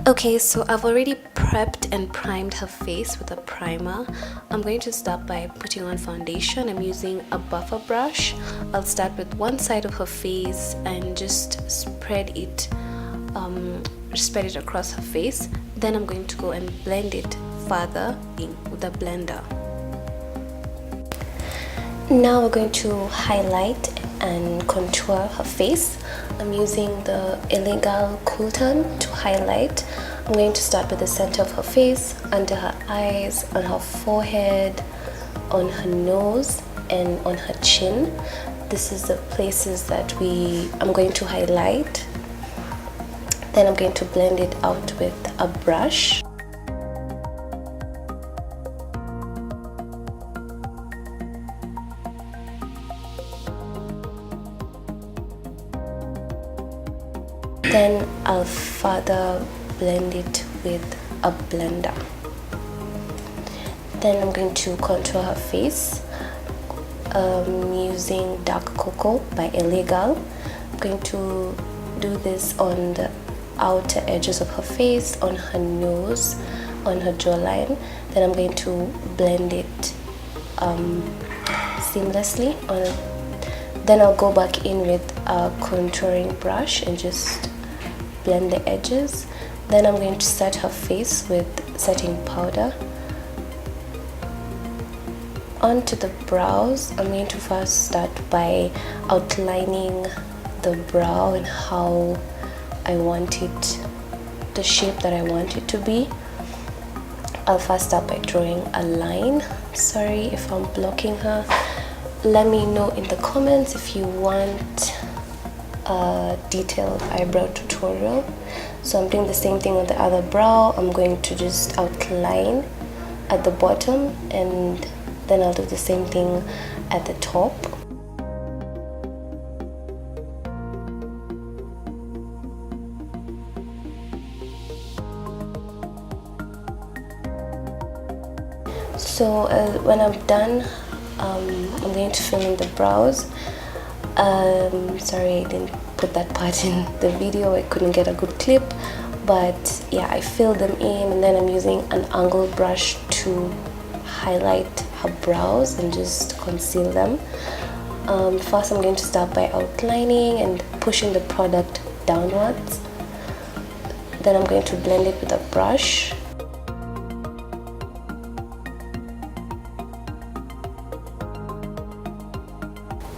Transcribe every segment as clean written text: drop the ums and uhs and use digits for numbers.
Okay, so I've already prepped and primed her face with a primer. I'm going to start by putting on foundation. I'm using a buffer brush. I'll start with one side of her face and just spread it across her face. Then I'm going to go and blend it further in with the blender. Now we're going to highlight and contour her face. I'm using the Illegal Cool Tone to highlight. I'm going to start with the center of her face, under her eyes, on her forehead, on her nose, and on her chin. This is the places that I'm going to highlight. Then I'm going to blend it out with a brush. Then I'll further blend it with a blender. Then I'm going to contour her face using Dark Cocoa by Illegal. I'm going to do this on the outer edges of her face, on her nose, on her jawline. Then I'm going to blend it seamlessly. Then I'll go back in with a contouring brush and just blend the edges. Then I'm going to set her face with setting powder. Onto the brows, I'm going to first start by outlining the brow and how I want it, the shape that I want it to be. I'll first start by drawing a line. Sorry if I'm blocking her. Let me know in the comments if you want a detailed eyebrow tutorial. So I'm doing the same thing on the other brow. I'm going to just outline at the bottom and then I'll do the same thing at the top. So when I'm done, I'm going to fill in the brows. Sorry I didn't put that part in the video, I couldn't get a good clip, but yeah, I filled them in and then I'm using an angled brush to highlight her brows and just conceal them. First I'm going to start by outlining and pushing the product downwards. Then I'm going to blend it with a brush.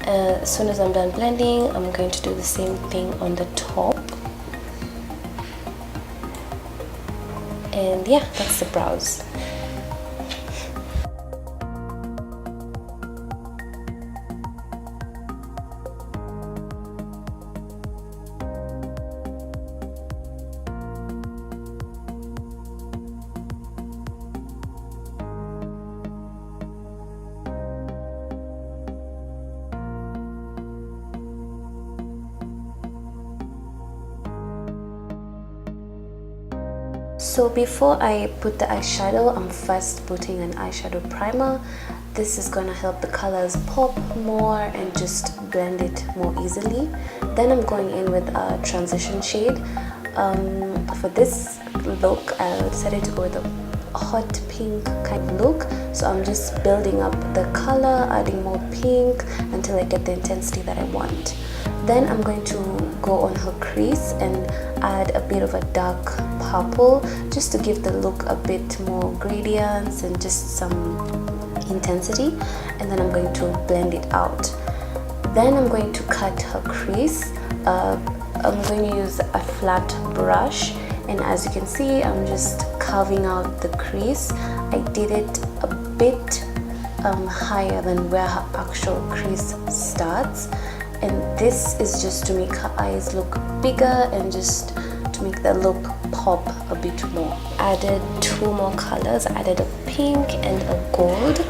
As soon as I'm done blending, I'm going to do the same thing on the top. And yeah, that's the brows. So before I put the eyeshadow, I'm first putting an eyeshadow primer. This is going to help the colors pop more and just blend it more easily. Then I'm going in with a transition shade. For this look, I decided to go with a hot pink kind of look. So I'm just building up the color, adding more pink until I get the intensity that I want. Then I'm going to go on her crease and add a bit of a dark purple just to give the look a bit more gradients and just some intensity. And then I'm going to blend it out. Then I'm going to cut her crease. I'm going to use a flat brush, and as you can see, I'm just carving out the crease. I did it a bit higher than where her actual crease starts, and this is just to make her eyes look bigger and just to make the look pop a bit more. Added two more colors. I added a pink and a gold.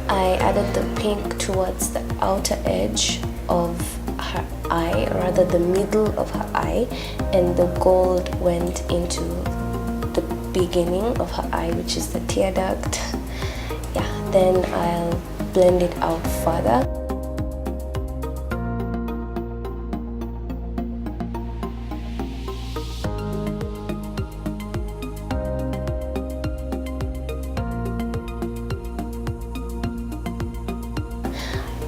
I added the pink towards the outer edge of her eye, or rather the middle of her eye, and the gold went into the beginning of her eye, which is the tear duct. Yeah, then I'll blend it out further.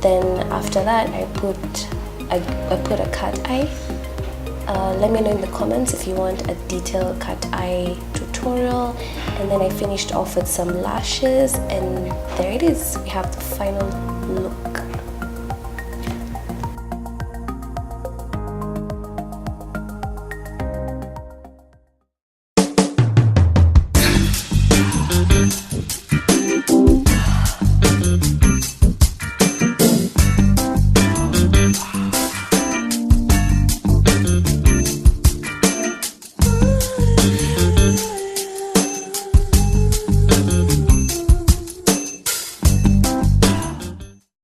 Then after that I put a cat eye. Let me know in the comments if you want a detailed cat eye tutorial. And then I finished off with some lashes, and there it is. We have the final look.